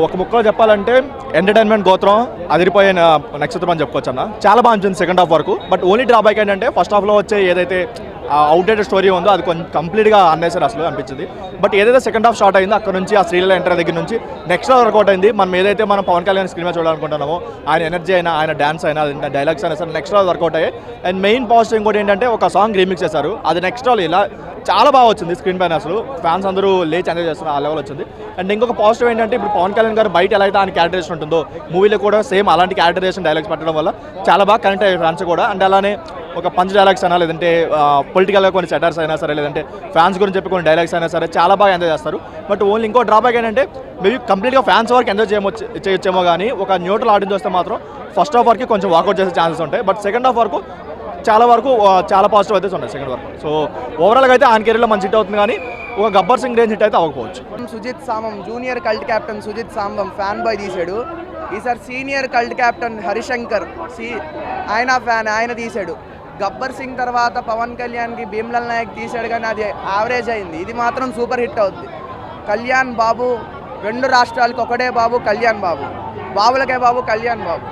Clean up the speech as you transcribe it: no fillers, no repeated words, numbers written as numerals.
ఒక ముక్కలో చెప్పాలంటే ఎంటర్టైన్మెంట్ గోత్రం అదిరిపోయే నక్షత్రం అని చెప్పుకోవచ్చు అన్న. చాలా బాగా అనిపించింది సెకండ్ హాఫ్ వరకు. బట్ ఓన్లీ డ్రాబ్యాక్ ఏంటంటే ఫస్ట్ హాఫ్లో వచ్చే ఏదైతే అవుట్డేటెడ్ స్టోరీ ఉందో అది కొంచెం కంప్లీట్గా అన్నేసరి అసలు అనిపించింది. బట్ ఏదైతే సెకండ్ హాఫ్ స్టార్ట్ అయిందో అక్కడ నుంచి ఆ శ్రీలీల ఎంటర్ దగ్గర నుంచి నెక్స్ట్ వర్కౌట్ అయింది. మనం ఏదైతే మనం పవన్ కళ్యాణ్ స్క్రీన్ మీద చూడాలనుకుంటున్నామో ఆయన ఎనర్జీ అయినా, ఆయన డ్యాన్స్ అయినా, డైలాగ్స్ అయినా సరే నెక్స్ట్ వర్కౌట్ అయ్యాయి. అండ్ మెయిన్ పాజిటివ్ ఇంకోటి ఏంటంటే ఒక సాంగ్ రీమిక్స్ చేశారు. అది నెక్స్ట్ ఇలా చాలా బాగా వచ్చింది స్క్రీన్ పైన. అసలు ఫ్యాన్స్ అందరూ లేచి ఎంజాయ్ చేస్తున్నారు, ఆ లెవెల్ వచ్చింది. అండ్ ఇంకొక పాజిటివ్ ఏంటంటే ఇప్పుడు పవన్ కళ్యాణ్ గారు బయట ఎలా అయితే ఆయన క్యారెక్టరేషన్ ఉంటుందో మూవీలో కూడా సేమ్ అలాంటి క్యారెక్టరేషన్ డైలాగ్స్ పెట్టడం వల్ల చాలా బాగా కనెక్ట్ అయ్యాయి ఫ్యాన్స్ కూడా. అండ్ అలానే ఒక పంచ్ డైలాగ్స్ అయినా, లేదంటే పొలిటికల్గా కొన్ని సెటర్స్ అయినా సరే, లేదంటే ఫ్యాన్స్ గురించి చెప్పి కొన్ని డైలాగ్స్ అయినా సరే చాలా బాగా ఎంజాయ్ చేస్తారు. బట్ ఓన్లీ ఇంకో డ్రాబ్యాక్ ఏంటంటే మేబీ కంప్లీట్గా ఫ్యాన్స్ వరకు ఎంజాయ్ చేయొచ్చేమో కానీ ఒక న్యూట్రల్ ఆడియన్స్ వస్తే మాత్రం ఫస్ట్ హాఫ్ వరకు కొంచెం వాకౌట్ చేసే ఛాన్సెస్ ఉంటాయి. బట్ సెకండ్ హాఫ్ వరకు చాలా పాజిటివ్ అయితే ఉన్నాయి సెకండ్ వరకు. సో ఓవరాల్గా అయితే ఆయన కెరీర్లో మంచి హిట్ అవుతుంది, కానీ ఒక గబ్బర్ సింగ్ రేంజ్ హిట్ అయితే అవ్వకపోవచ్చు. సుజిత్ సామం జూనియర్ కల్ట్ కెప్టెన్ సుజిత్ సామం ఫ్యాన్ బాయ్ తీశాడు. ఈసారి సీనియర్ కల్ట్ కెప్టెన్ హరిశంకర్ ఆయన ఫ్యాన్, ఆయన తీశాడు. గబ్బర్ సింగ్ తర్వాత పవన్ కళ్యాణ్కి భీమ్లాల్ నాయక్ తీశాడు, కానీ అది యావరేజ్ అయింది. ఇది మాత్రం సూపర్ హిట్ అవుద్ది. కళ్యాణ్ బాబు 2 రాష్ట్రాలకు ఒకటే బాబు, కళ్యాణ్ బాబు, బాబులకే బాబు, కళ్యాణ్ బాబు.